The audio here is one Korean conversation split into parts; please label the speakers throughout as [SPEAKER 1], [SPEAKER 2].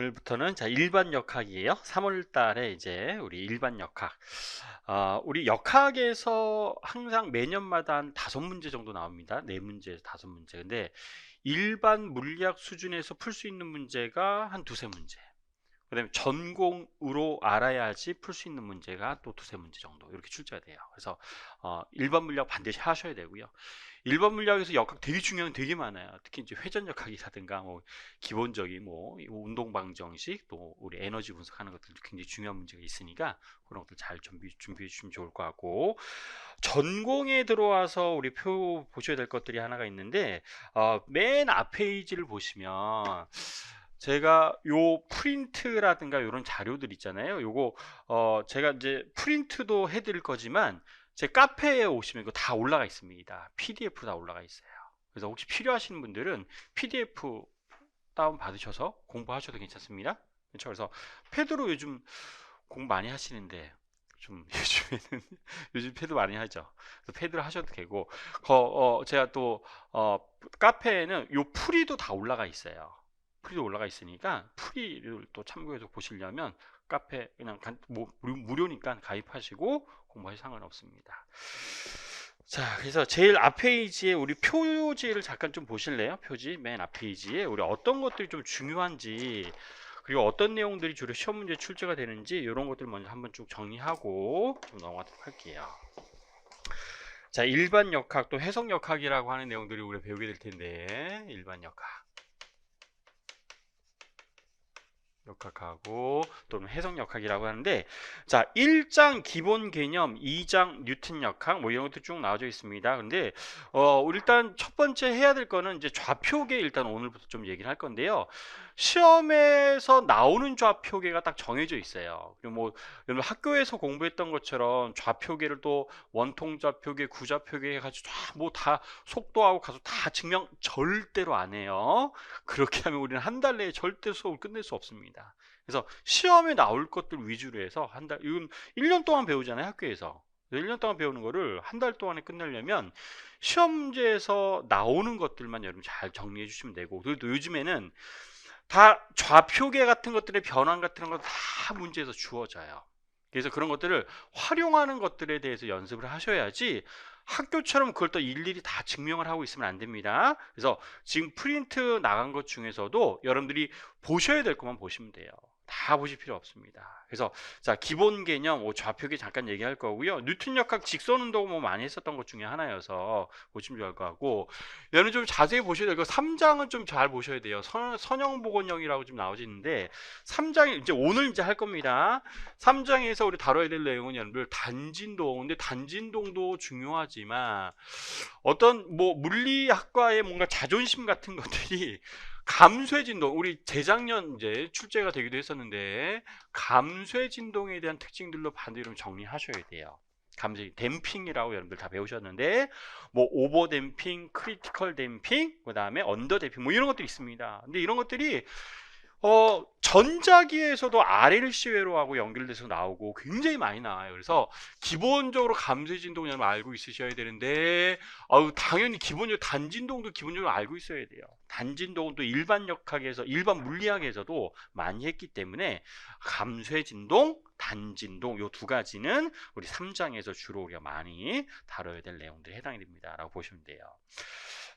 [SPEAKER 1] 오늘부터는 자 일반 역학이에요. 3월 달에 이제 우리 일반 역학. 우리 역학에서 항상 매년마다 한 5문제 정도 나옵니다. 4문제에서 5문제. 근데 일반 물리학 수준에서 풀 수 있는 문제가 한 2~3문제. 그다음에 전공으로 알아야지 풀 수 있는 문제가 또 2~3문제 정도 이렇게 출제가 돼요. 그래서 일반 물리학 반드시 하셔야 되고요. 일반 물리학에서 역학 되게 중요한 게 되게 많아요. 특히 이제 회전 역학이라든가 뭐 기본적인 뭐 운동 방정식 또 우리 에너지 분석하는 것들도 굉장히 중요한 문제가 있으니까 그런 것들 잘 준비해 주시면 좋을 것 같고, 전공에 들어와서 우리 표 보셔야 될 것들이 하나가 있는데 맨 앞 페이지를 보시면 제가 요 프린트라든가 이런 자료들 있잖아요. 요거 제가 이제 프린트도 해드릴 거지만 제 카페에 오시면 이거 다 올라가 있습니다. PDF 다 올라가 있어요. 그래서 혹시 필요하신 분들은 PDF 다운 받으셔서 공부하셔도 괜찮습니다. 그렇죠? 그래서 패드로 요즘 공부 많이 하시는데 좀 요즘에는 요즘 패드 많이 하죠. 그래서 패드로 하셔도 되고, 제가 또 카페에는 요 풀이도 다 올라가 있어요. 풀이도 올라가 있으니까 풀이를 또 참고해서 보시려면 카페 그냥 무료니까 가입하시고 공부하셔도 상관없습니다. 자, 그래서 제일 앞 페이지에 우리 표지를 잠깐 좀 보실래요? 표지 맨 앞 페이지에 우리 어떤 것들이 좀 중요한지, 그리고 어떤 내용들이 주로 시험 문제 출제가 되는지 이런 것들 먼저 한번 쭉 정리하고 좀 넘어가도록 할게요. 자, 일반 역학 또 해석 역학이라고 하는 내용들이 우리 배우게 될 텐데, 일반 역학하고 또는 해석 역학이라고 하는데, 자 1장 기본 개념, 2장 뉴턴 역학 뭐 이런 것도 쭉 나와져 있습니다. 근데 일단 첫 번째 해야 될 거는 이제 좌표계, 일단 오늘부터 좀 얘기를 할 건데요. 시험에서 나오는 좌표계가 딱 정해져 있어요. 그리고 뭐 여러분 학교에서 공부했던 것처럼 좌표계를 또 원통 좌표계, 구좌표계 해가지고 다 속도하고 가서 다 증명 절대로 안 해요. 그렇게 하면 우리는 한 달 내에 절대 수업을 끝낼 수 없습니다. 그래서 시험에 나올 것들 위주로 해서 한 달, 이건 1년 동안 배우잖아요, 학교에서. 1년 동안 배우는 거를 한 달 동안에 끝내려면 시험 문제에서 나오는 것들만 여러분 잘 정리해 주시면 되고, 그리고 요즘에는 다 좌표계 같은 것들의 변환 같은 거 다 문제에서 주어져요. 그래서 그런 것들을 활용하는 것들에 대해서 연습을 하셔야지 학교처럼 그걸 또 일일이 다 증명을 하고 있으면 안 됩니다. 그래서 지금 프린트 나간 것 중에서도 여러분들이 보셔야 될 것만 보시면 돼요. 다 보실 필요 없습니다. 그래서 자 기본 개념 좌표계 잠깐 얘기할 거고요. 뉴턴 역학 직선 운동 뭐 많이 했었던 것 중에 하나여서 보시면 좋을 것 같고, 여러분 좀 자세히 보셔야 되고 3장은 좀 잘 보셔야 돼요. 선형복원형이라고 좀 나오지는데 3장이 이제 오늘 이제 할 겁니다. 3장에서 우리 다뤄야 될 내용은 여러분들 단진동. 근데 단진동도 중요하지만 어떤 뭐 물리학과의 뭔가 자존심 같은 것들이 감쇄 진동, 우리 재작년 이제 출제가 되기도 했었는데 감쇄 진동에 대한 특징들로 반드시 좀 정리하셔야 돼요. 감쇄 댐핑이라고 여러분들 다 배우셨는데 뭐 오버 댐핑, 크리티컬 댐핑, 그다음에 언더 댐핑 뭐 이런 것들이 있습니다. 근데 이런 것들이 전자기에서도 RLC 회로하고 연결돼서 나오고 굉장히 많이 나와요. 그래서 기본적으로 감쇄 진동 여러분 알고 있으셔야 되는데, 당연히 기본적으로 단진동도 기본적으로 알고 있어야 돼요. 단진동은 또 일반 역학에서, 일반 물리학에서도 많이 했기 때문에 감쇄 진동, 단진동 요 두 가지는 우리 3장에서 주로 우리가 많이 다뤄야 될 내용들에 해당이 됩니다. 라고 보시면 돼요.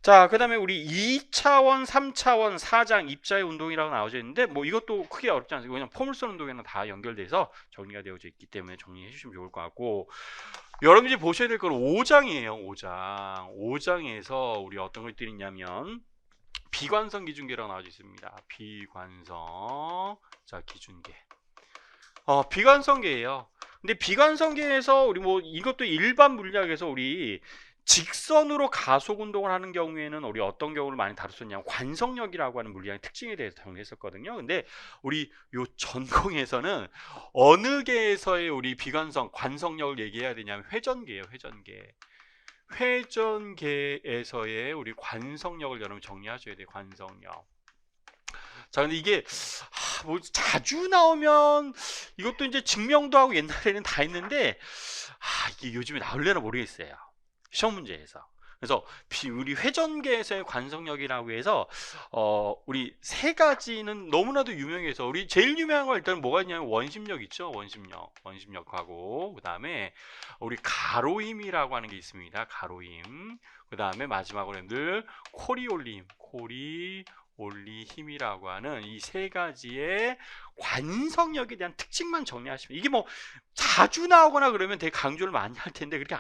[SPEAKER 1] 자, 그 다음에 우리 2차원, 3차원, 4장 입자의 운동이라고 나와져 있는데 뭐 이것도 크게 어렵지 않습니다. 왜냐면 포물선 운동에는 다 연결돼서 정리가 되어져 있기 때문에 정리해 주시면 좋을 것 같고, 여러분들이 보셔야 될 건 5장이에요. 5장. 5장에서 우리 어떤 것들이 있냐면 비관성 기준계라고 나와져 있습니다. 비관성, 자 기준계. 비관성계예요. 근데 비관성계에서 우리 뭐 이것도 일반 물리학에서 우리 직선으로 가속 운동을 하는 경우에는 우리 어떤 경우를 많이 다뤘었냐면 관성력이라고 하는 물리학의 특징에 대해서 정리했었거든요. 근데 우리 요 전공에서는 어느 계에서의 우리 비관성, 관성력을 얘기해야 되냐면 회전계예요. 회전계. 회전계에서의 우리 관성력을 여러분 정리하셔야 돼요. 관성력. 자, 근데 이게 뭐 자주 나오면 이것도 이제 증명도 하고 옛날에는 다 했는데 이게 요즘에 나올려나 모르겠어요. 시험 문제에서. 그래서 우리 회전계에서의 관성력이라고 해서 우리 세 가지는 너무나도 유명해서 우리 제일 유명한 거 일단 뭐가 있냐면 원심력 있죠. 원심력하고 그 다음에 우리 가로힘이라고 하는 게 있습니다. 가로힘. 그 다음에 마지막으로 여러분들 코리올리 힘이라고 하는 이 세 가지의 관성력에 대한 특징만 정리하시면, 이게 뭐 자주 나오거나 그러면 되게 강조를 많이 할 텐데 그렇게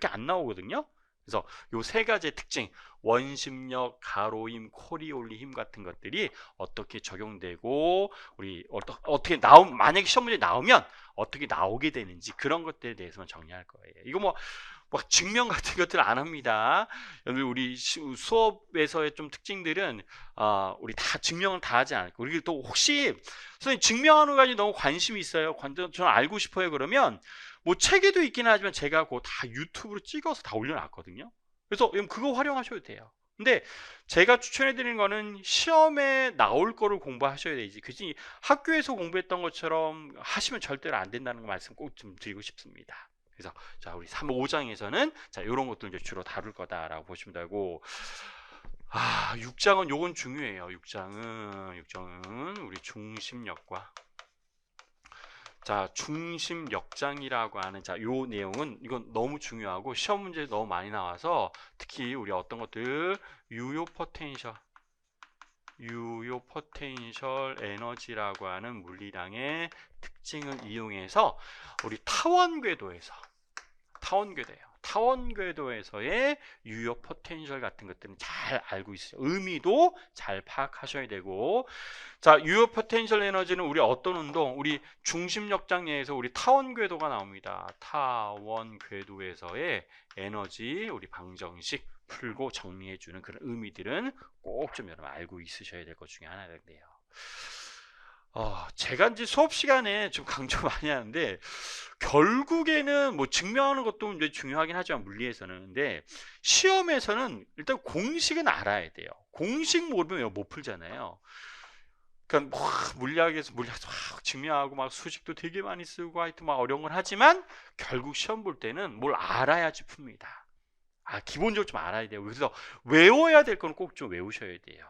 [SPEAKER 1] 안 나오거든요. 그래서 요 세 가지의 특징, 원심력, 가로힘, 코리올리 힘 같은 것들이 어떻게 적용되고 우리 어떻게 만약에 시험 문제 나오면 어떻게 나오게 되는지, 그런 것들에 대해서만 정리할 거예요. 이거 뭐 증명 같은 것들 안 합니다. 우리 수업에서의 좀 특징들은 우리 다 증명을 다 하지 않을까. 우리 또 혹시 선생님 증명하는 거까지 너무 관심이 있어요, 저는 알고 싶어요, 그러면 뭐 책에도 있긴 하지만 제가 그거 다 유튜브로 찍어서 다 올려놨거든요. 그래서 그거 활용하셔도 돼요. 근데 제가 추천해 드리는 거는 시험에 나올 거를 공부하셔야 되지, 그지 학교에서 공부했던 것처럼 하시면 절대로 안 된다는 거 말씀 꼭 좀 드리고 싶습니다. 그래서 자, 우리 5장에서는 자, 이런 것들 이제 주로 다룰 거다라고 보시면 되고, 6장은 요건 중요해요. 6장은 우리 중심력과, 자, 중심역장이라고 하는, 자, 요 내용은 이건 너무 중요하고 시험 문제 너무 많이 나와서, 특히 우리 어떤 것들 유효 포텐셜 에너지라고 하는 물리량의 특징을 이용해서 우리 타원궤도에서의 유효 포텐셜 같은 것들은 잘 알고 있어요. 의미도 잘 파악하셔야 되고, 자, 유효 포텐셜 에너지는 우리 어떤 운동, 우리 중심역장 내에서 우리 타원궤도가 나옵니다. 타원궤도에서의 에너지, 우리 방정식 풀고 정리해주는 그런 의미들은 꼭 좀 여러분 알고 있으셔야 될 것 중에 하나인데요. 제가 이제 수업 시간에 좀 강조 많이 하는데, 결국에는 뭐 증명하는 것도 이제 중요하긴 하지만 물리에서는, 근데 시험에서는 일단 공식은 알아야 돼요. 공식 모르면 못 풀잖아요. 그러니까 물리학에서 증명하고 막 수식도 되게 많이 쓰고 하여튼 막 어려운 걸 하지만, 결국 시험 볼 때는 뭘 알아야지 풉니다. 기본적으로 좀 알아야 돼요. 그래서 외워야 될 건 꼭 좀 외우셔야 돼요.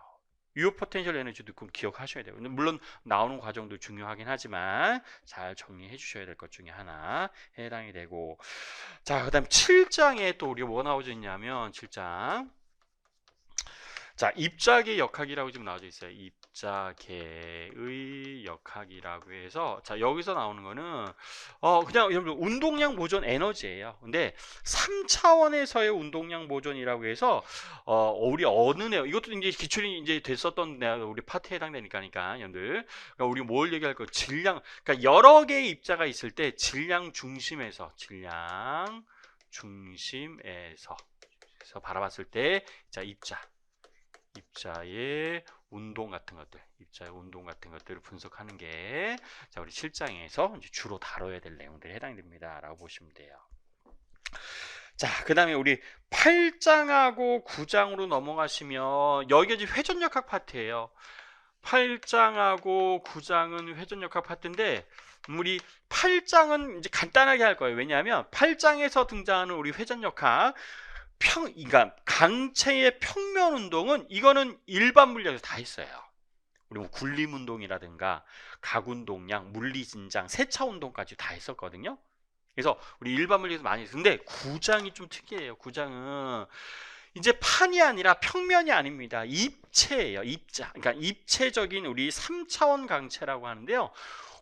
[SPEAKER 1] 유효 포텐셜 에너지도 꼭 기억하셔야 돼요. 물론 나오는 과정도 중요하긴 하지만 잘 정리해 주셔야 될 것 중에 하나 해당이 되고, 자, 그 다음 7장에 또 우리가 뭐 나오져 있냐면 7장, 자, 입자계 역학이라고 지금 나와져 있어요. 입자계의 역학이라고 해서, 자, 여기서 나오는 거는 그냥 여러분 운동량 보존 에너지예요. 근데 3차원에서의 운동량 보존이라고 해서 우리 어느 내용, 이것도 이제 기출이 이제 됐었던 우리 파트에 해당되니까 여러분들, 그러니까 우리 뭘 얘기할 거, 질량, 그러니까 여러 개의 입자가 있을 때 질량 중심에서 바라봤을 때, 자, 입자의 운동 같은 것들을 분석하는 게, 자, 우리 7장에서 이제 주로 다뤄야 될 내용들에 해당이 됩니다라고 보시면 돼요. 자, 그 다음에 우리 8장하고 9장으로 넘어가시면 여기가 이제 회전역학 파트예요. 8장하고 9장은 회전역학 파트인데, 우리 8장은 이제 간단하게 할 거예요. 왜냐하면 8장에서 등장하는 우리 회전역학, 그러니까 강체의 평면 운동은 이거는 일반 물리학에서 다 했어요. 우리 뭐 굴림 운동이라든가 각운동량, 물리진장, 세차 운동까지 다 했었거든요. 그래서 우리 일반 물리에서 많이 했어요. 근데 9장이 좀 특이해요. 9장은 이제 판이 아니라 평면이 아닙니다. 입체예요. 그러니까 입체적인 우리 3차원 강체라고 하는데요.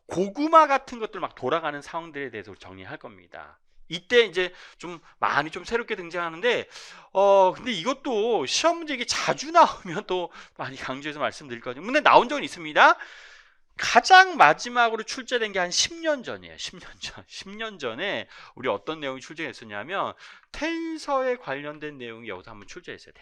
[SPEAKER 1] 고구마 같은 것들 막 돌아가는 상황들에 대해서 정리할 겁니다. 이때 이제 좀 많이 좀 새롭게 등장하는데, 근데 이것도 시험 문제 이게 자주 나오면 또 많이 강조해서 말씀드릴 거죠. 근데 나온 적은 있습니다. 가장 마지막으로 출제된 게 한 10년 전이에요. 10년 전에 우리 어떤 내용이 출제했었냐면 텐서에 관련된 내용이 여기서 한번 출제했어요.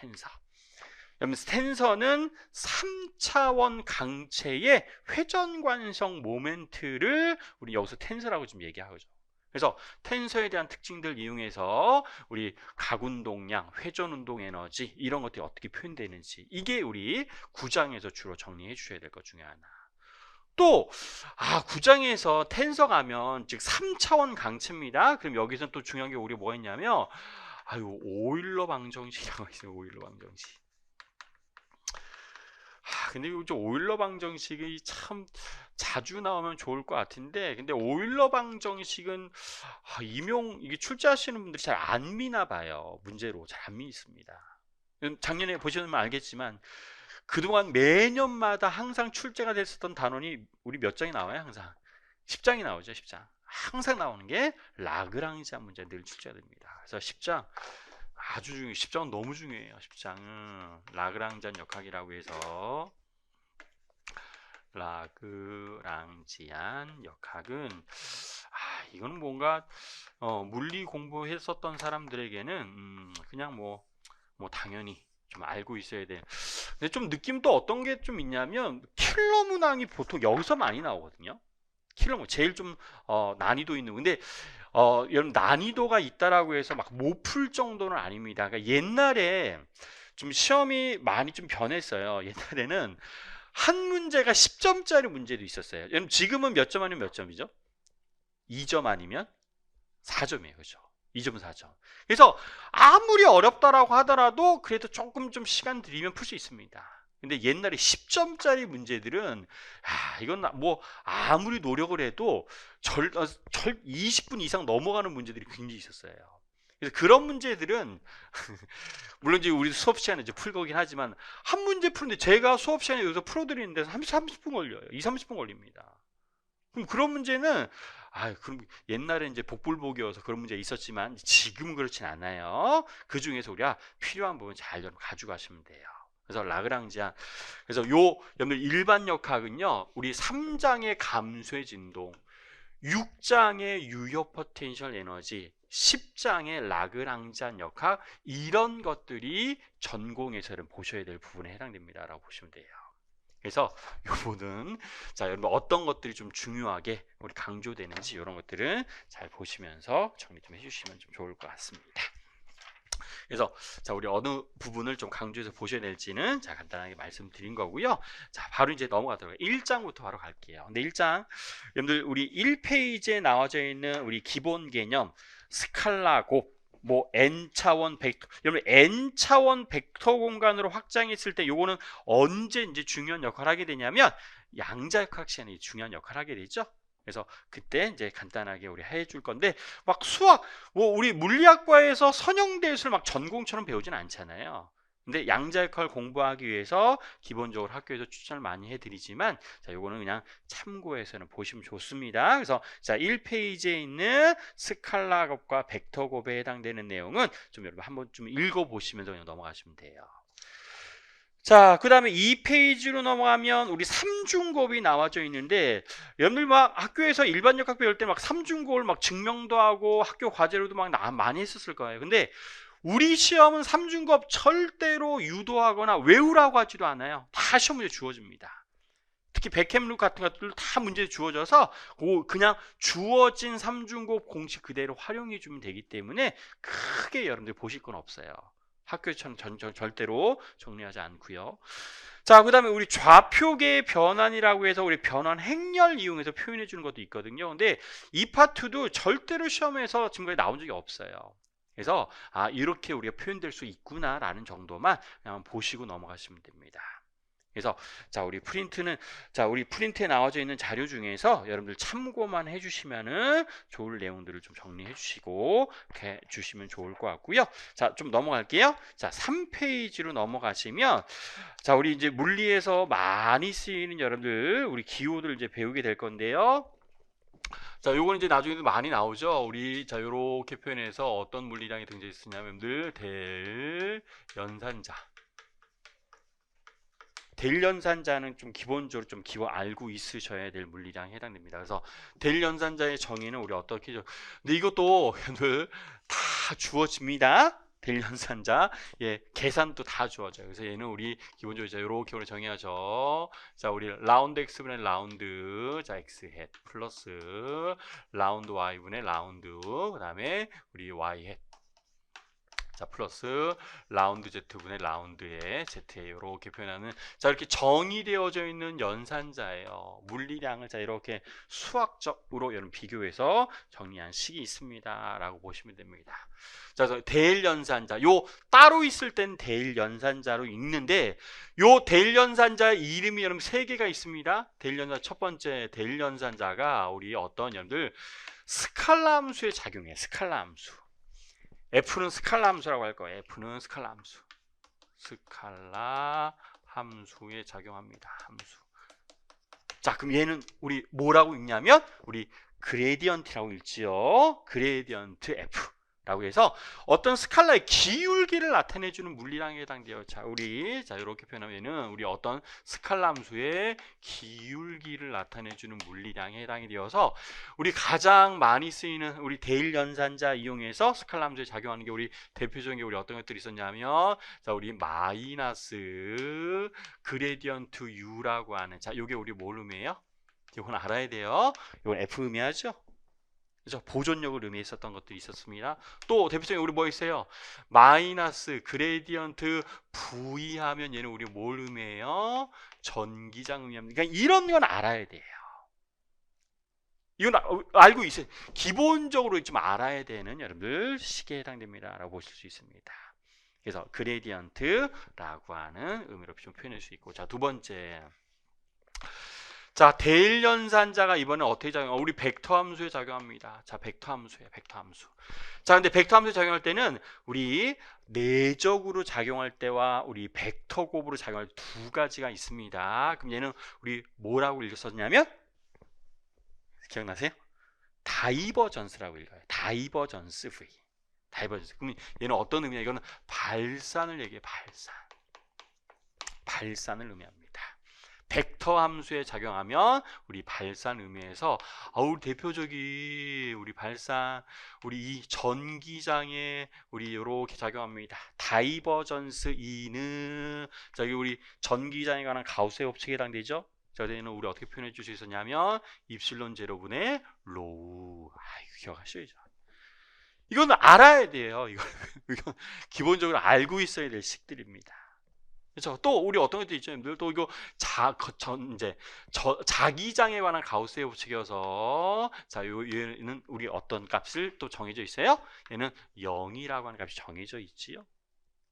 [SPEAKER 1] 텐서는 3차원 강체의 회전관성 모멘트를 우리 여기서 텐서라고 좀 얘기하죠. 그래서 텐서에 대한 특징들 이용해서 우리 각운동량, 회전운동 에너지 이런 것들이 어떻게 표현되는지, 이게 우리 9장에서 주로 정리해 주셔야 될 것 중에 하나. 또 9장에서 텐서 가면 즉 3차원 강체입니다. 그럼 여기서 또 중요한 게 우리 뭐 했냐면 아유, 오일러 방정식이라고 있어요. 오일러 방정식. 근데 이거 오일러 방정식이 참 자주 나오면 좋을 것 같은데, 근데 오일러 방정식은 이게 출제하시는 분들이 잘 안 미나 봐요. 문제로 잘 안 미습니다. 작년에 보시면 알겠지만 그동안 매년마다 항상 출제가 됐었던 단원이 우리 몇 장이 나와요? 항상 10장이 나오죠. 10장. 항상 나오는 게 라그랑지안 문제 늘 출제됩니다. 그래서 10장 아주 중요해요. 10장은 너무 중요해요. 10장은 라그랑지안 역학이라고 해서, 라그랑지안 역학은 이거는 뭔가 물리 공부했었던 사람들에게는 그냥 뭐 당연히 좀 알고 있어야 돼. 근데 좀 느낌도 어떤 게 좀 있냐면, 킬러 문항이 보통 여기서 많이 나오거든요. 킬러 문 제일 좀 난이도 있는. 근데 여러분, 난이도가 있다라고 해서 막 못 풀 정도는 아닙니다. 그러니까 옛날에 좀 시험이 많이 좀 변했어요. 옛날에는 한 문제가 10점짜리 문제도 있었어요. 여러분, 지금은 몇 점 아니면 몇 점이죠? 2점 아니면 4점이에요. 그죠? 2점 4점. 그래서 아무리 어렵다라고 하더라도 그래도 조금 좀 시간 들이면 풀 수 있습니다. 근데 옛날에 10점짜리 문제들은 이건 뭐 아무리 노력을 해도 20분 이상 넘어가는 문제들이 굉장히 있었어요. 그래서 그런 문제들은 물론 이제 우리 수업 시간에 이제 풀거긴 하지만, 한 문제 푸는데 제가 수업 시간에 여기서 풀어드리는 데서 30분 걸려요. 30분 걸립니다. 그럼 그런 문제는 그럼 옛날에 이제 복불복이어서 그런 문제 있었지만 지금은 그렇진 않아요. 그 중에서 우리가 필요한 부분 잘 가져가시면 돼요. 그래서 라그랑지안, 그래서 여러분들 일반 역학은요, 우리 3장의 감소의 진동, 6장의 유효 포텐셜 에너지, 10장의 라그랑지안 역학, 이런 것들이 전공에서는 보셔야 될 부분에 해당됩니다라고 보시면 돼요. 그래서 이 부분은 여러분 어떤 것들이 좀 중요하게 우리 강조되는지 이런 것들은 잘 보시면서 정리 좀 해주시면 좀 좋을 것 같습니다. 그래서 우리 어느 부분을 좀 강조해서 보셔야 될지는 간단하게 말씀드린 거고요. 바로 이제 넘어가도록 1장부터 바로 갈게요. 근데 1장 여러분들 우리 1페이지에 나와져 있는 우리 기본 개념 스칼라 곱, 뭐 n차원 벡터, 여러분 n차원 벡터 공간으로 확장했을 때 요거는 언제 이제 중요한 역할을 하게 되냐면, 양자역학 시간에 중요한 역할을 하게 되죠. 그래서 그때 이제 간단하게 우리 해줄 건데, 막 수학, 뭐 우리 물리학과에서 선형대수를 막 전공처럼 배우진 않잖아요. 근데 양자역학을 공부하기 위해서 기본적으로 학교에서 추천을 많이 해드리지만, 요거는 그냥 참고해서는 보시면 좋습니다. 그래서 1페이지에 있는 스칼라 곱과 벡터 곱에 해당되는 내용은 좀 여러분 한번 좀 읽어보시면서 그냥 넘어가시면 돼요. 그 다음에 2페이지로 넘어가면 우리 삼중곱이 나와져 있는데, 여러분들 막 학교에서 일반 역학 배울 때 막 삼중곱을 막 증명도 하고 학교 과제로도 막 많이 했었을 거예요. 근데 우리 시험은 삼중곱 절대로 유도하거나 외우라고 하지도 않아요. 다 시험 문제 주어집니다. 특히 백햄 룩 같은 것들 다 문제 주어져서 그냥 주어진 삼중곱 공식 그대로 활용해 주면 되기 때문에 크게 여러분들 보실 건 없어요. 학교처럼 절대로 정리하지 않고요. 그 다음에 우리 좌표계의 변환이라고 해서 우리 변환 행렬 이용해서 표현해 주는 것도 있거든요. 근데 이 파트도 절대로 시험에서 지금까지 나온 적이 없어요. 그래서 이렇게 우리가 표현될 수 있구나라는 정도만 그냥 보시고 넘어가시면 됩니다. 그래서 우리 프린트는 우리 프린트에 나와져 있는 자료 중에서 여러분들 참고만 해주시면은 좋을 내용들을 좀 정리해 주시고 이렇게 주시면 좋을 것 같고요. 좀 넘어갈게요. 3페이지로 넘어가시면 우리 이제 물리에서 많이 쓰이는 여러분들 우리 기호들 이제 배우게 될 건데요. 요거는 이제 나중에도 많이 나오죠. 우리 요렇게 표현해서 어떤 물리량이 등장했으냐면 대연산자. 대연산자는 좀 기본적으로 좀 기본 알고 있으셔야 될 물리량에 해당됩니다. 그래서 대연산자의 정의는 우리 어떻게 근데 이것도 여러분들 다 주어집니다. 대연산자, 계산도 다 주어져요. 그래서 얘는 우리 기본적으로 이렇게 우리 정의하죠. 우리 라운드 x분의 라운드, x 햇 플러스 라운드 y분의 라운드, 그 다음에 우리 y 햇. 자, 플러스 라운드 Z분의 라운드의 Z에 이렇게 표현하는, 자, 이렇게 정의되어져 있는 연산자예요. 물리량을 자 이렇게 수학적으로 여러분 비교해서 정리한 식이 있습니다 라고 보시면 됩니다. 자, 그래서 대일 연산자, 요 따로 있을 땐 대일 연산자로 읽는데, 요 대일 연산자의 이름이 여러분 세 개가 있습니다. 대일 연산자 첫 번째 대일 연산자가 우리 어떤 여러분들 스칼라 함수에 작용해요. 스칼라 함수. F는 스칼라 함수라고 할 거예요. F는 스칼라 함수. 스칼라 함수에 작용합니다. 함수. 자, 그럼 얘는 우리 뭐라고 읽냐면 우리 그레디언트라고 읽지요. 그레디언트 F. 라고 해서 어떤 스칼라의 기울기를 나타내주는 물리량에 해당돼요. 자, 우리 자 이렇게 표현하면은 우리 어떤 스칼라 함수의 기울기를 나타내주는 물리량에 해당이 되어서 우리 가장 많이 쓰이는 우리 대일 연산자 이용해서 스칼라 함수에 작용하는 게 우리 대표적인 게 우리 어떤 것들이 있었냐면, 자, 우리 마이너스 그레디언트 U라고 하는, 자, 요게 우리 뭘 의미해요? 이건 알아야 돼요. 이건 F 의미하죠. 그죠? 보존력을 의미했었던 것들이 있었습니다. 또 대표적인 우리 뭐 있어요? 마이너스 그레디언트 V 하면 얘는 우리 뭘 의미해요? 전기장 의미합니다. 그러니까 이런 건 알아야 돼요. 이건 알고 있어요. 기본적으로 좀 알아야 되는 여러분들 식에 해당됩니다 라고 보실 수 있습니다. 그래서 그레디언트라고 하는 의미로 좀 표현할 수 있고, 자, 두 번째, 자, 대일 연산자가 이번에 어떻게 작용해요? 우리 벡터 함수에 작용합니다. 자, 벡터 함수예요. 벡터 함수. 자, 근데 벡터 함수에 작용할 때는 우리 내적으로 작용할 때와 우리 벡터 곱으로 작용할 때 두 가지가 있습니다. 그럼 얘는 우리 뭐라고 읽었었냐면, 기억나세요? 다이버전스라고 읽어요. 다이버전스 V. 다이버전스. 그럼 얘는 어떤 의미냐? 이거는 발산을 얘기해요. 발산. 발산을 의미합니다. 벡터 함수에 작용하면 우리 발산 의미에서 우리 대표적인 우리 발산, 우리 이 전기장에 우리 이렇게 작용합니다. 다이버전스 E는 저기 우리 전기장에 관한 가우스의 법칙에 해당되죠. 저희는 우리 어떻게 표현해 줄 수 있었냐면 입실론 제로분의 로우. 이거 기억하셔야죠. 이건 알아야 돼요. 이건 기본적으로 알고 있어야 될 식들입니다. 그렇죠. 또 우리 어떤 것도 있죠. 또 이거 자기장에 관한 가우스의 법칙이어서, 자, 얘는 우리 어떤 값을 또 정해져 있어요? 얘는 0이라고 하는 값이 정해져 있지요.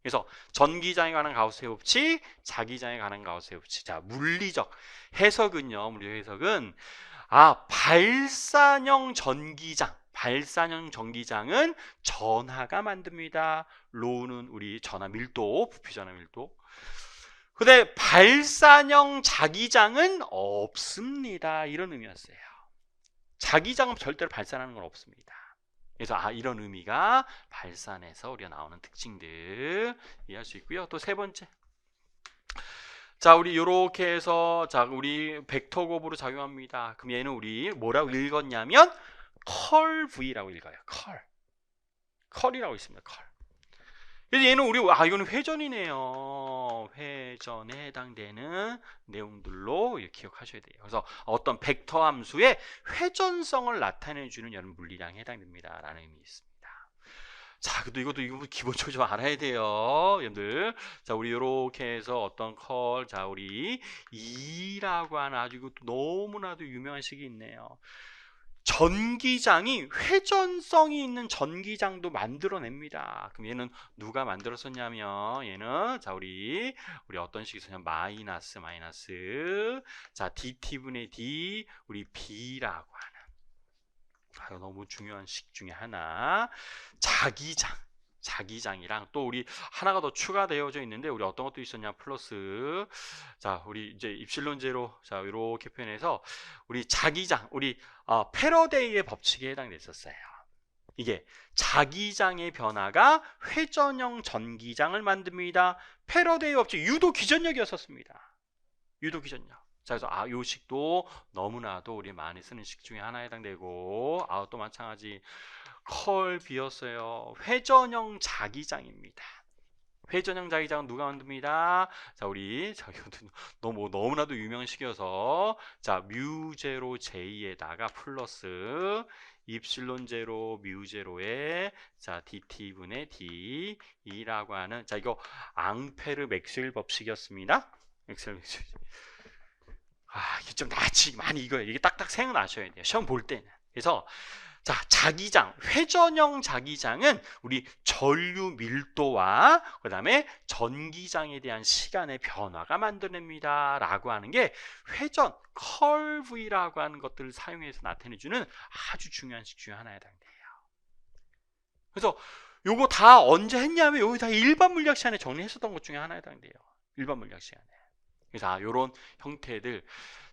[SPEAKER 1] 그래서 전기장에 관한 가우스의 법칙, 자기장에 관한 가우스의 법칙. 자, 물리적 해석은요. 물리적 해석은 발산형 전기장은 전하가 만듭니다. 로우는 우리 전하 밀도, 부피 전하 밀도. 근데 발산형 자기장은 없습니다. 이런 의미였어요. 자기장은 절대로 발산하는 건 없습니다. 그래서 이런 의미가 발산에서 우리가 나오는 특징들 이해할 수 있고요. 또 세 번째, 자, 우리 이렇게 해서, 자, 우리 벡터 곱으로 작용합니다. 그럼 얘는 우리 뭐라고 읽었냐면 컬 V라고 읽어요. 컬이라고 있습니다. 컬. 그래서 얘는 우리 이거는 회전이네요. 회전에 해당되는 내용들로 기억하셔야 돼요. 그래서 어떤 벡터 함수의 회전성을 나타내주는 이런 물리량에 해당됩니다 라는 의미 있습니다. 자, 이것도 기본적으로 좀 알아야 돼요, 여러분들. 자, 우리 이렇게 해서 어떤 컬, 자, 우리 E라고 하는 아주 이것도 너무나도 유명한 식이 있네요. 전기장이 회전성이 있는 전기장도 만들어냅니다. 그럼 얘는 누가 만들었었냐면, 얘는 자, 우리 어떤 식이 있었냐면 마이너스 자, dt분의 d 우리 b라고 하는 너무 중요한 식 중에 하나, 자기장이랑 또 우리 하나가 더 추가되어져 있는데, 우리 어떤 것도 있었냐, 플러스, 자, 우리 이제 입실론 제로, 자, 이렇게 표현해서 우리 자기장, 우리 패러데이의 법칙에 해당됐었어요. 이게 자기장의 변화가 회전형 전기장을 만듭니다. 패러데이 법칙, 유도 기전력이었었습니다. 유도 기전력. 자, 그래서 요 식도 너무나도 우리 많이 쓰는 식 중에 하나에 해당되고, 또 마찬가지 컬 비었어요. 회전형 자기장입니다. 회전형 자기장은 누가 만듭니다? 자, 우리 너무나도 유명한 식이어서, 자, 뮤 제로 J에다가 플러스 입실론 제로 뮤 제로에 자 dt분의 d이라고 하는 자 이거 앙페르 맥스웰 법칙이었습니다. 맥스웰 법칙. 이게 좀 낯이 많이 이거예요. 이게 딱딱 생각나셔야 돼요. 시험 볼 때는. 그래서 자, 자기장, 회전형 자기장은 우리 전류 밀도와 그 다음에 전기장에 대한 시간의 변화가 만들어냅니다 라고 하는 게 회전, 컬브이라고 하는 것들을 사용해서 나타내주는 아주 중요한 식 중에 하나에 해당돼요. 그래서 요거 다 언제 했냐면 요거 다 일반 물리학 시간에 정리했었던 것 중에 하나에 해당돼요. 일반 물리학 시간에. 그래서 요런 형태들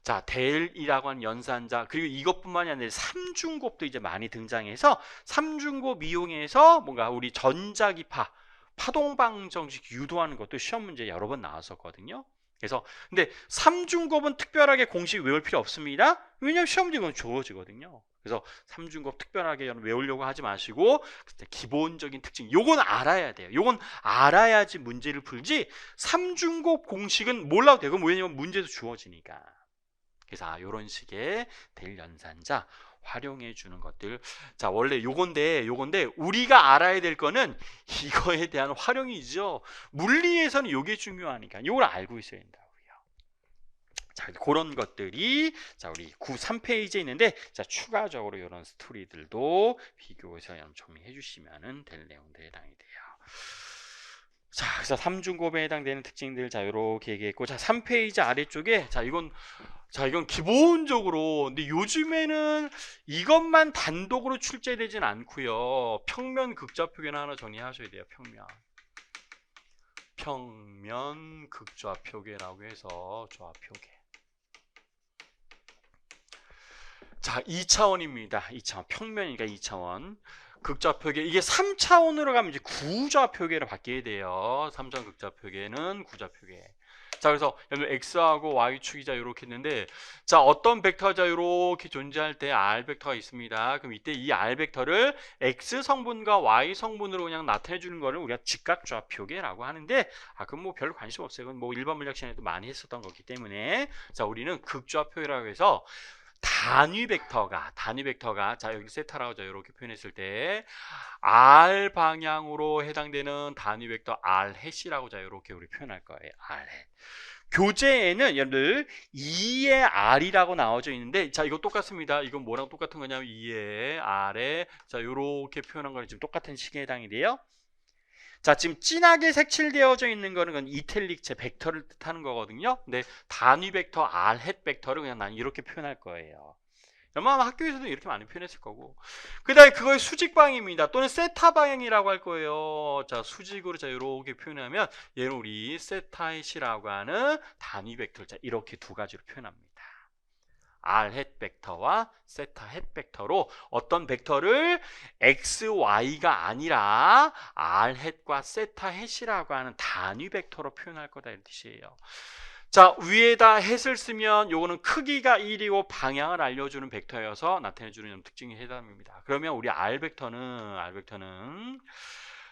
[SPEAKER 1] 자, 델이라고 하는 연산자 그리고 이것뿐만이 아니라 삼중곱도 이제 많이 등장해서 삼중곱 이용해서 뭔가 우리 전자기파 파동방정식 유도하는 것도 시험 문제 여러 번 나왔었거든요. 그래서 근데 삼중곱은 특별하게 공식 외울 필요 없습니다. 왜냐하면 시험 문제 건 주어지거든요. 그래서 삼중곱 특별하게 외우려고 하지 마시고 기본적인 특징 요건 알아야 돼요. 요건 알아야지 문제를 풀지 삼중곱 공식은 몰라도 되고 왜냐면 문제도 주어지니까. 그래서 이런 식의 델 연산자 활용해 주는 것들. 자, 원래 요건데 우리가 알아야 될 거는 이거에 대한 활용이죠. 물리에서는 요게 중요하니까 요걸 알고 있어야 된다고요. 자, 그런 것들이 자, 우리 93페이지에 있는데 자, 추가적으로 이런 스토리들도 비교해서 정리해 주시면 될 내용들에 해당이 돼요. 자, 그래서 삼중곱에 해당되는 특징들 자, 요렇게 얘기했고 자, 3페이지 아래쪽에 자, 이건 기본적으로 근데 요즘에는 이것만 단독으로 출제되진 않고요. 평면 극좌표계는 하나 정리하셔야 돼요. 평면 극좌표계라고 해서 좌표계. 자, 2차원입니다. 2차원. 평면이니까 2차원. 극좌표계. 이게 3차원으로 가면 이제 구좌표계로 바뀌게 돼요. 3차원 극좌표계는 구좌표계. 자, 그래서 여러분 x하고 y축이 자 이렇게 있는데 자, 어떤 벡터가 이렇게 존재할 때 r 벡터가 있습니다. 그럼 이때 이 r 벡터를 x 성분과 y 성분으로 그냥 나타내 주는 거를 우리가 직각좌표계라고 하는데 그건 뭐 별로 관심 없어요. 그건 뭐 일반 물리학 시간에도 많이 했었던 거기 때문에 자, 우리는 극좌표라고 해서 단위 벡터가 자, 여기 세타라고 자 이렇게 표현했을 때 r 방향으로 해당되는 단위 벡터 r 햇이라고 자 이렇게 우리 표현할 거예요. r 햇. 교재에는 여러분들 2의 r이라고 나와져 있는데 자, 이거 똑같습니다. 이건 뭐랑 똑같은 거냐면 2의 r에 자 이렇게 표현한 거는 지금 똑같은 식에 해당이 돼요. 자, 지금 진하게 색칠되어져 있는 거는 그건 이탈릭체 벡터를 뜻하는 거거든요. 근데 단위 벡터 r 햇 벡터를 그냥 난 이렇게 표현할 거예요. 아마 학교에서도 이렇게 많이 표현했을 거고. 그 다음에 그거의 수직 방향입니다. 또는 세타 방향이라고 할 거예요. 자, 수직으로 자 이렇게 표현하면 얘는 우리 세타햇이라고 하는 단위 벡터 자 이렇게 두 가지로 표현합니다. r 햇 벡터와 세타 햇 벡터로 어떤 벡터를 x, y가 아니라 r 햇과 세타 햇이라고 하는 단위 벡터로 표현할 거다 이런 뜻이에요. 자, 위에다 햇을 쓰면 요거는 크기가 1이고 방향을 알려주는 벡터여서 나타내주는 특징이 해당합니다. 그러면 우리 r 벡터는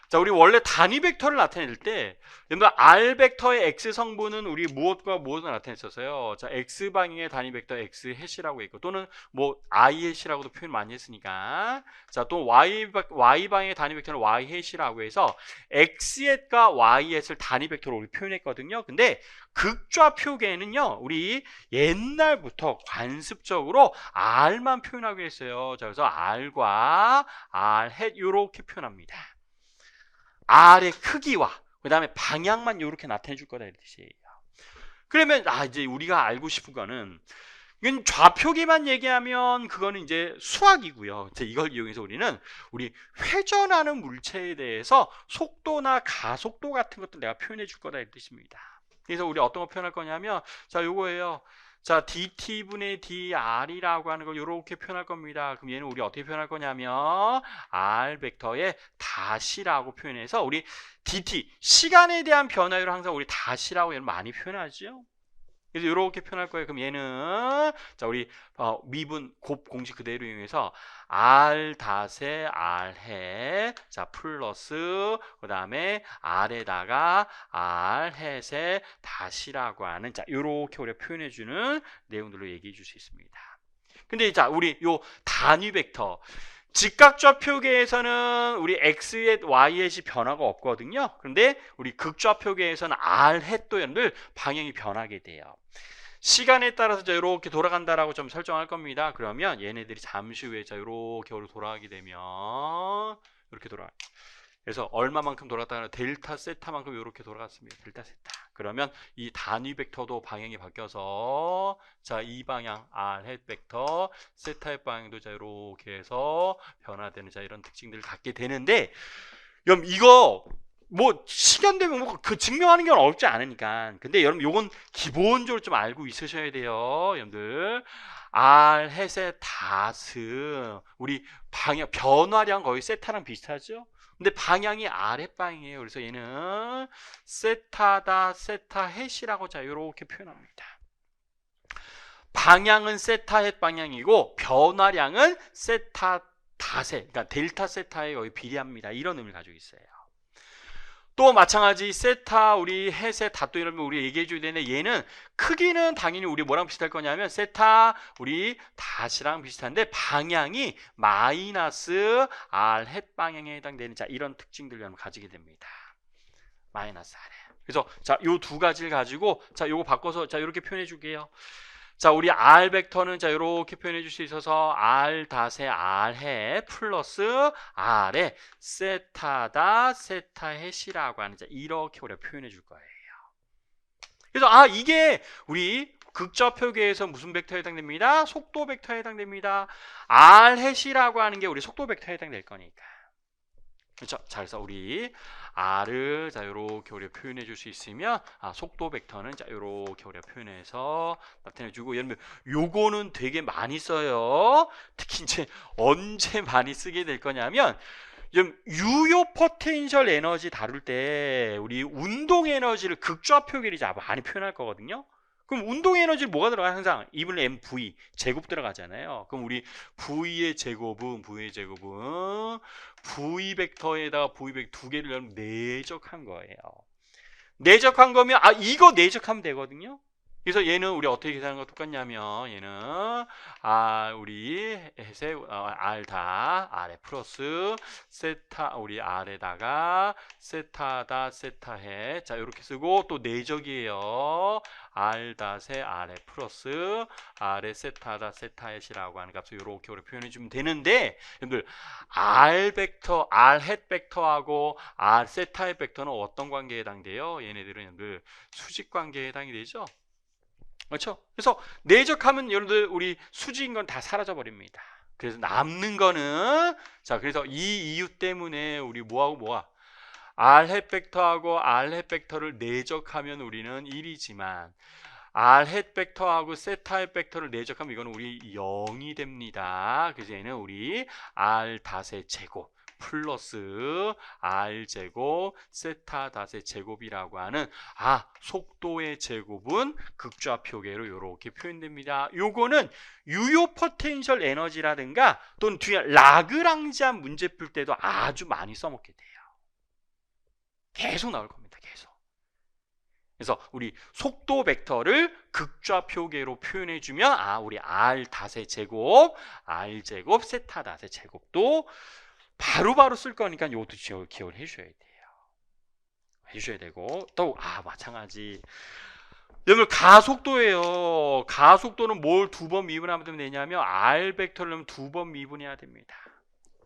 [SPEAKER 1] 자, 우리 원래 단위 벡터를 나타낼 때 여러분 r 벡터의 x 성분은 우리 무엇과 무엇을 나타냈었어요. 자, x 방향의 단위 벡터 x 햇이라고 있고 또는 뭐 i 햇이라고도 표현 많이 했으니까 자, 또 y 방향의 단위 벡터는 y 햇이라고 해서 x 햇과 y 햇을 단위 벡터로 우리 표현했거든요. 근데 극좌표계는요, 우리 옛날부터 관습적으로 r만 표현하고 했어요. 자, 그래서 r과 r 햇 이렇게 표현합니다. r의 크기와 그 다음에 방향만 이렇게 나타내 줄 거다 이런 뜻이에요. 그러면 이제 우리가 알고 싶은 거는 이건 좌표계만 얘기하면 그거는 이제 수학이고요. 이걸 이용해서 우리는 우리 회전하는 물체에 대해서 속도나 가속도 같은 것도 내가 표현해 줄 거다 이런 뜻입니다. 그래서 우리 어떤 거 표현할 거냐면 자, 요거예요. 자, dt분의 dr이라고 하는 걸 이렇게 표현할 겁니다. 그럼 얘는 우리 어떻게 표현할 거냐면 r 벡터의 다시라고 표현해서 우리 dt 시간에 대한 변화율을 항상 우리 다시라고 얘는 많이 표현하죠. 그래서 이렇게 표현할 거예요. 그럼 얘는 자, 우리 미분 곱 공식 그대로 이용해서 r 닷의 r 햇 자 플러스 그 다음에 r에다가 r 햇의 다시라고 하는 자 이렇게 우리가 표현해 주는 내용들로 얘기해 줄 수 있습니다. 근데 자, 우리 요 단위 벡터 직각좌표계에서는 우리 x, y, 변화가 없거든요. 그런데 우리 극좌표계에서는 r 도 여러분들 방향이 변하게 돼요. 시간에 따라서 자 이렇게 돌아간다라고 좀 설정할 겁니다. 그러면 얘네들이 잠시 후에 자 이렇게 돌아가게 되면 이렇게 돌아가요. 그래서 얼마만큼 돌았다가 델타 세타만큼 이렇게 돌아갔습니다. 델타 세타. 그러면 이 단위 벡터도 방향이 바뀌어서 자 이 방향 r 햇 벡터 세타의 방향도 자 이렇게 해서 변화되는 자 이런 특징들을 갖게 되는데 여러분 이거 뭐 시간 되면 뭐 그 증명하는 건 어렵지 않으니까. 근데 여러분 요건 기본적으로 좀 알고 있으셔야 돼요. 여러분들 r 햇의 다스 우리 방향 변화량 거의 세타랑 비슷하죠? 근데 방향이 아랫방이에요. 그래서 얘는 세타다 세타 햇이라고 자 이렇게 표현합니다. 방향은 세타 햇 방향이고 변화량은 세타 다세, 그러니까 델타 세타에 거의 비례합니다. 이런 의미를 가지고 있어요. 또 마찬가지 세타 우리 햇의 닷도 이러면 우리 얘기해 줘야 되는데 얘는 크기는 당연히 우리 뭐랑 비슷할 거냐면 세타 우리 닷이랑 비슷한데 방향이 마이너스 r 햇 방향에 해당되는 자 이런 특징들을 가지게 됩니다. 마이너스 r. 그래서 자 요 두 가지를 가지고 자 요거 바꿔서 자 이렇게 표현해 줄게요. 자 우리 r 벡터는 자 이렇게 표현해 줄 수 있어서 r 닷의 r 햇 플러스 r의 세타다 세타 햇이라고 하는 자 이렇게 우리가 표현해 줄 거예요. 그래서 아 이게 우리 극좌표계에서 무슨 벡터에 해당됩니다? 속도 벡터에 해당됩니다. r 햇이라고 하는 게 우리 속도 벡터에 해당될 거니까. 그렇죠? 자, 그래서 우리 r을 자 이렇게 우리가 표현해 줄 수 있으면 속도 벡터는 자 이렇게 우리가 표현해서 나타내 주고 여러분 요거는 되게 많이 써요. 특히 이제 언제 많이 쓰게 될 거냐면 유효 포텐셜 에너지 다룰 때 우리 운동 에너지를 극좌표계로 많이 표현할 거거든요. 그럼 운동 에너지 뭐가 들어가요? 항상 2분의 mv 제곱 들어가잖아요. 그럼 우리 v의 제곱은 v 벡터에다가 v 벡터 두 개를 내적한 거예요. 내적한 거면 이거 내적하면 되거든요. 그래서 얘는 우리 어떻게 계산하는 거 똑같냐면 얘는 우리 햇의 r 다 r에 플러스 세타 우리 r에다가 세타다 세타 햇 자 이렇게 쓰고 또 내적이에요. r 닷의 r에 플러스 r의 세타다 세타 햇이라고 하는 값을 이렇게 우리 표현해 주면 되는데 여러분들 r 벡터 r 햇 벡터하고 r 세타 햇 벡터는 어떤 관계에 해당돼요? 얘네들은 여러분들 수직 관계에 해당이 되죠. 그렇죠? 그래서 내적하면 여러분들 우리 수직인 건 다 사라져 버립니다. 그래서 남는 거는 자 그래서 이 이유 때문에 우리 뭐하고 뭐야 r 햇 벡터하고 r 햇 벡터를 내적하면 우리는 1이지만 r 햇 벡터하고 세타 햇 벡터를 내적하면 이거는 우리 0이 됩니다. 그래서 얘는 우리 r 닷의 제곱 플러스 r 제곱 세타 닷의 제곱이라고 하는 속도의 제곱은 극좌표계로 이렇게 표현됩니다. 요거는 유효 포텐셜 에너지라든가 또는 뒤에 라그랑지안 문제 풀 때도 아주 많이 써먹게 돼요. 계속 나올 겁니다. 계속. 그래서 우리 속도 벡터를 극좌표계로 표현해 주면 우리 r 닷의 제곱, r 제곱, 세타 닷의 제곱도 바로바로 쓸 거니까 이것도 기억을 해주셔야 돼요. 해주셔야 되고 또 마찬가지 여러분 가속도예요. 가속도는 뭘 두 번 미분하면 되냐면 r 벡터를 두 번 미분해야 됩니다.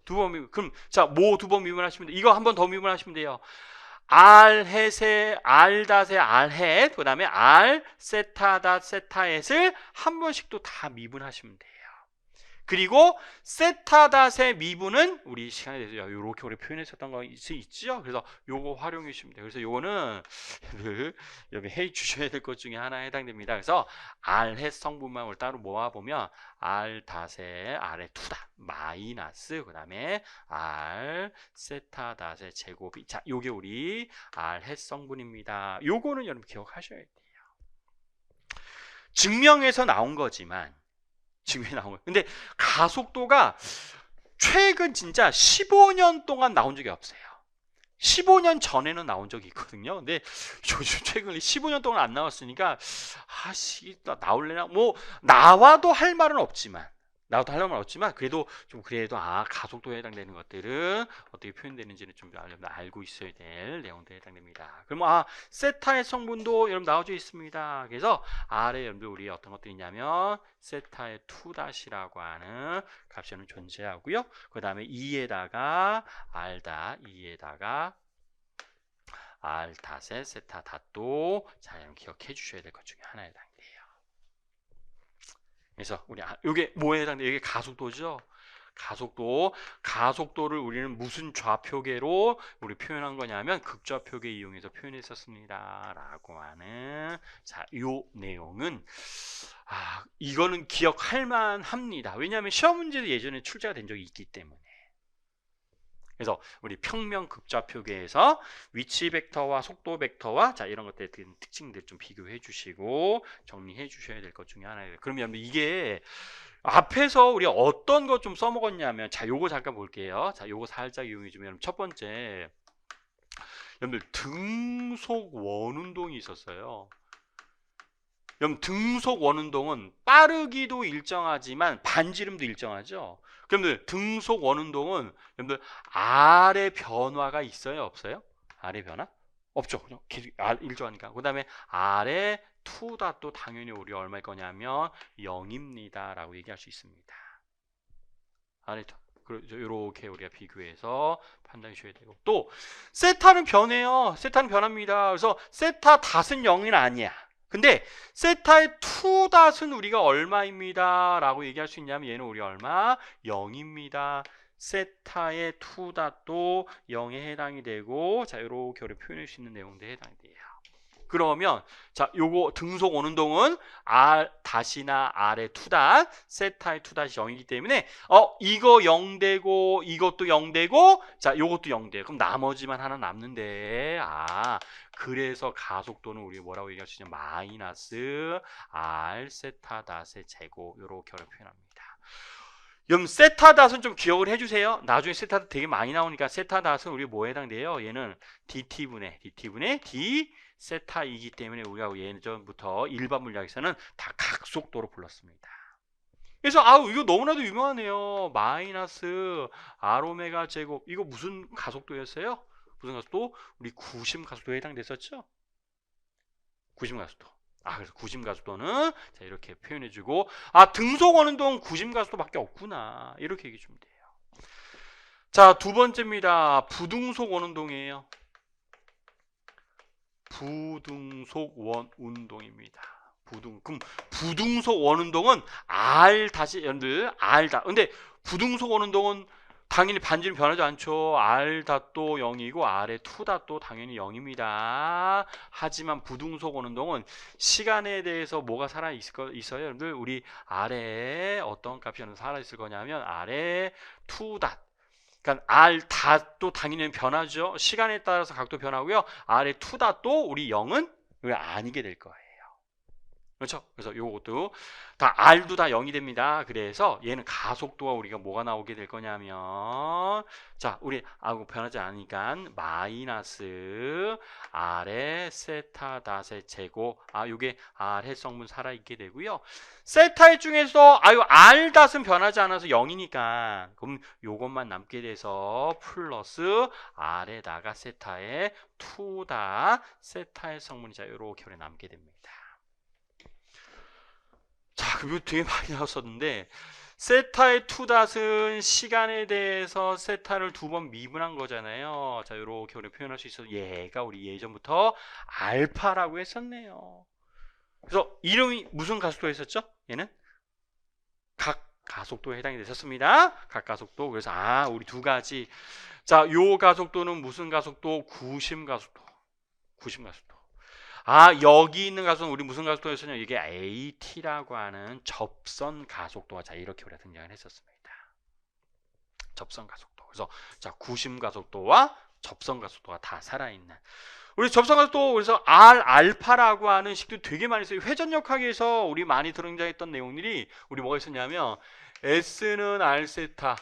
[SPEAKER 1] 두 번 미분. 그럼 자 뭐 두 번 미분하시면 돼요? 이거 한 번 더 미분하시면 돼요. r 햇의 r 닷의 r 햇 그다음에 r 세타 닷 세타 햇을 한 번씩 또 다 미분하시면 돼요. 그리고 세타 닷의 미분은 우리 시간에 대해서 이렇게 우리 표현했었던 거 있죠. 그래서 요거 활용해 주시면 돼요. 그래서 요거는 여기 해 주셔야 될 것 중에 하나에 해당됩니다. 그래서 r 햇 성분만 따로 모아 보면 r 닷의 r의 2다 마이너스 그다음에 r 세타 닷의 제곱이 자 요게 우리 r 햇 성분입니다. 요거는 여러분 기억하셔야 돼요. 증명에서 나온 거지만 증명이 나온 거예요. 근데 가속도가 최근 진짜 15년 동안 나온 적이 없어요. 15년 전에는 나온 적이 있거든요. 근데 요즘 최근에 15년 동안 안 나왔으니까 나올래나? 뭐 나와도 할 말은 없지만 나도 하려면 없지만 그래도 가속도에 해당되는 것들은 어떻게 표현되는지는 좀 알고 있어야 될 내용들에 해당됩니다. 그럼 세타의 성분도 여러분 나와져 있습니다. 그래서 R에 여러분들 우리 어떤 것들이 있냐면 세타의 2-이라고 하는 값이 존재하고요. 그 다음에 2에다가 R다, 2에다가 R 닷의 세타 닷도 자, 여러분 기억해 주셔야 될 것 중에 하나에 해당돼요. 그래서 우리 이게 뭐에 해당돼요? 이게 가속도죠. 가속도를 우리는 무슨 좌표계로 우리 표현한 거냐면 극좌표계 이용해서 표현했었습니다. 라고 하는 자, 요 내용은 이거는 기억할 만합니다. 왜냐하면 시험 문제도 예전에 출제가 된 적이 있기 때문에. 그래서 우리 평면 극좌표계에서 위치 벡터와 속도 벡터와 자 이런 것들의 특징들 좀 비교해 주시고 정리해 주셔야 될 것 중에 하나예요. 그러면 이게 앞에서 우리 어떤 거 좀 써먹었냐면 자 요거 잠깐 볼게요. 자 요거 살짝 이용해 주면 첫 번째 여러분들 등속 원운동이 있었어요. 여러분 등속 원운동은 빠르기도 일정하지만 반지름도 일정하죠. 그러면 등속 원운동은 여러분들 R의 변화가 있어요? 없어요? R의 변화? 없죠. 그냥 계속 일정하니까. 그 다음에 R의 2닷도 당연히 우리 얼마일 거냐면 0입니다. 라고 얘기할 수 있습니다. 이렇게 우리가 비교해서 판단해 주셔야 되고 또 세타는 변해요. 세타는 변합니다. 그래서 세타 닷은 0은 아니야. 근데 세타의 2닷은 우리가 얼마입니다 라고 얘기할 수 있냐면 얘는 우리 얼마? 0입니다. 세타의 2닷도 0에 해당이 되고 자 이렇게 우리 표현할 수 있는 내용들에 해당이 돼요. 그러면 자 요거 등속 원운동은 R 닷이나 R의 2닷 세타의 2닷이 0이기 때문에 이거 0되고 이것도 0되고 자 요것도 0돼. 그럼 나머지만 하나 남는데 그래서 가속도는 우리 뭐라고 얘기할 수 있냐 마이너스 R 세타 닷의 제곱 이렇게 표현합니다. 여러분 세타 닷은 좀 기억을 해주세요. 나중에 세타 닷 되게 많이 나오니까 세타 닷은 우리 뭐에 해당돼요? 얘는 dt분의 d 세타이기 때문에 우리가 예전부터 일반 물리학에서는 다 각속도로 불렀습니다. 그래서 이거 너무나도 유명하네요. 마이너스 R오메가 제곱 이거 무슨 가속도였어요? 무슨 가속도? 우리 구심 가속도에 해당됐었죠? 구심 가속도. 그래서 구심 가속도는 자 이렇게 표현해주고 등속 원운동 구심 가속도밖에 없구나 이렇게 얘기해 주면 돼요. 자 두 번째입니다. 부등속 원운동이에요. 부등속 원운동입니다. 그럼 부등속 원운동은 R 다시 여러분들 R 다. 근데 부등속 원운동은 당연히 반지름 변하지 않죠. R 닷도 0이고 R의 2닷도 당연히 0입니다. 하지만 부등속 원운동은 시간에 대해서 뭐가 살아 있어요? 여러분들 우리 R에 어떤 값이 살아 있을 거냐면 R의 2닷 그러니까 R 닷도 당연히 변하죠. 시간에 따라서 각도 변하고요. R의 2닷도 우리 0은 아니게 될 거예요. 그렇죠? 그래서 요것도 다 R도 다 0이 됩니다. 그래서 얘는 가속도가 우리가 뭐가 나오게 될 거냐면 자 우리 변하지 않으니까 마이너스 R의 세타 닷의 제곱 요게 R 해성분 살아있게 되고요. 세타 중에서 R 닷은 변하지 않아서 0이니까 그럼 요것만 남게 돼서 플러스 R에다가 세타의 2닷 세타의 성분이 자 요렇게 남게 됩니다. 자, 그거 되게 많이 나왔었는데 세타의 2닷은 시간에 대해서 세타를 2번 미분한 거잖아요. 자, 이렇게 우리 표현할 수 있어서 얘가 우리 예전부터 알파라고 했었네요. 그래서 이름이 무슨 가속도에 있었죠? 얘는 각 가속도에 해당이 됐었습니다. 각 가속도. 그래서 우리 두 가지. 자, 요 가속도는 무슨 가속도? 구심 가속도. 구심 가속도. 여기 있는 가속도는 우리 무슨 가속도였었냐? 이게 AT라고 하는 접선 가속도가 자 이렇게 우리가 등장을 했었습니다. 접선 가속도. 그래서 자 구심 가속도와 접선 가속도가 다 살아있는. 우리 접선 가속도 그래서 R 알파라고 하는 식도 되게 많이 써요. 회전역학에서 우리 많이 등장했던 내용들이 우리 뭐가 있었냐면 S는 R 세타,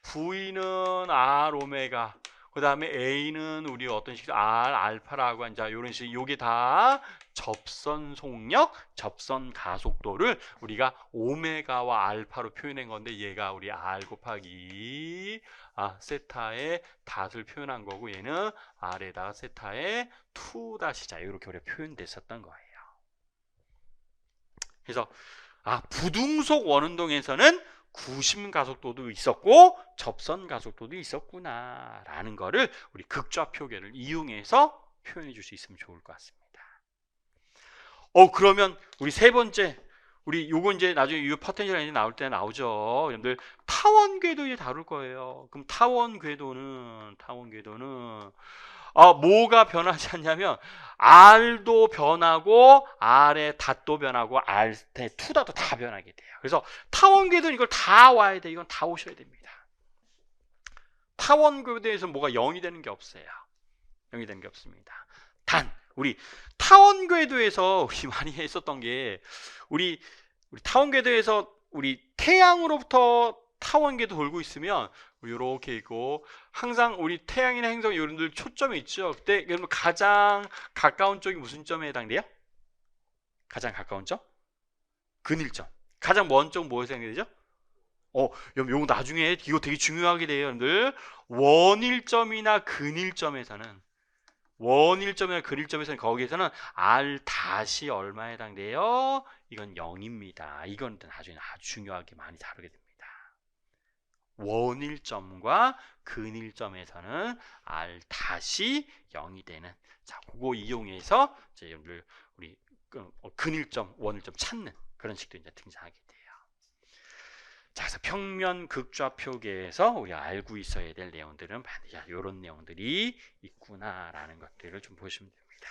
[SPEAKER 1] V는 R 오메가. 그 다음에 A는 우리 어떤 식으로 R 알파라고 이제 이런 식, 요게 다 접선 속력, 접선 가속도를 우리가 오메가와 알파로 표현한 건데 얘가 우리 R 곱하기 세타의 닷을 표현한 거고 얘는 R에다가 세타의 2닷이자 이렇게 우리가 표현됐었던 거예요. 그래서 부등속 원운동에서는 구심 가속도도 있었고 접선 가속도도 있었구나 라는 거를 우리 극좌표계를 이용해서 표현해 줄 수 있으면 좋을 것 같습니다. 그러면 우리 세 번째, 우리 요거 이제 나중에 이 포텐셜 에너지 나올 때 나오죠. 여러분들 타원 궤도 이제 다룰 거예요. 그럼 타원 궤도는 뭐가 변하지 않냐면 R도 변하고 R의 닷도 변하고 R의 투다도 다 변하게 돼요. 그래서 타원 궤도는 이걸 다 와야 돼. 이건 다 오셔야 됩니다. 타원 궤도에서 뭐가 0이 되는 게 없어요. 0이 되는 게 없습니다. 단 우리 타원 궤도에서 우리 많이 했었던 게 우리 타원 궤도에서 우리 태양으로부터 타원 궤도 돌고 있으면 이렇게 있고 항상 우리 태양이나 행성 이런들 초점이 있죠. 그때 여러분 가장 가까운 쪽이 무슨 점에 해당돼요? 가장 가까운 점? 근일점. 가장 먼 쪽은 뭐에 해당되죠? 여러분 요거 나중에 이거 되게 중요하게 돼요, 여러분들. 원일점이나 근일점에서는 거기에서는 R 다시 얼마에 해당돼요? 이건 0입니다. 이건 나중에 아주 중요하게 많이 다루게 됩니다. 원일점과 근일점에서는 R 다시 0이 되는 그거 이용해서 이제 여러분들 우리 근일점, 원일점 찾는 그런 식도 이제 등장하게 돼요. 그래서 평면 극좌표계에서 우리가 알고 있어야 될 내용들은 반드시 이런 내용들이 있구나라는 것들을 좀 보시면 됩니다.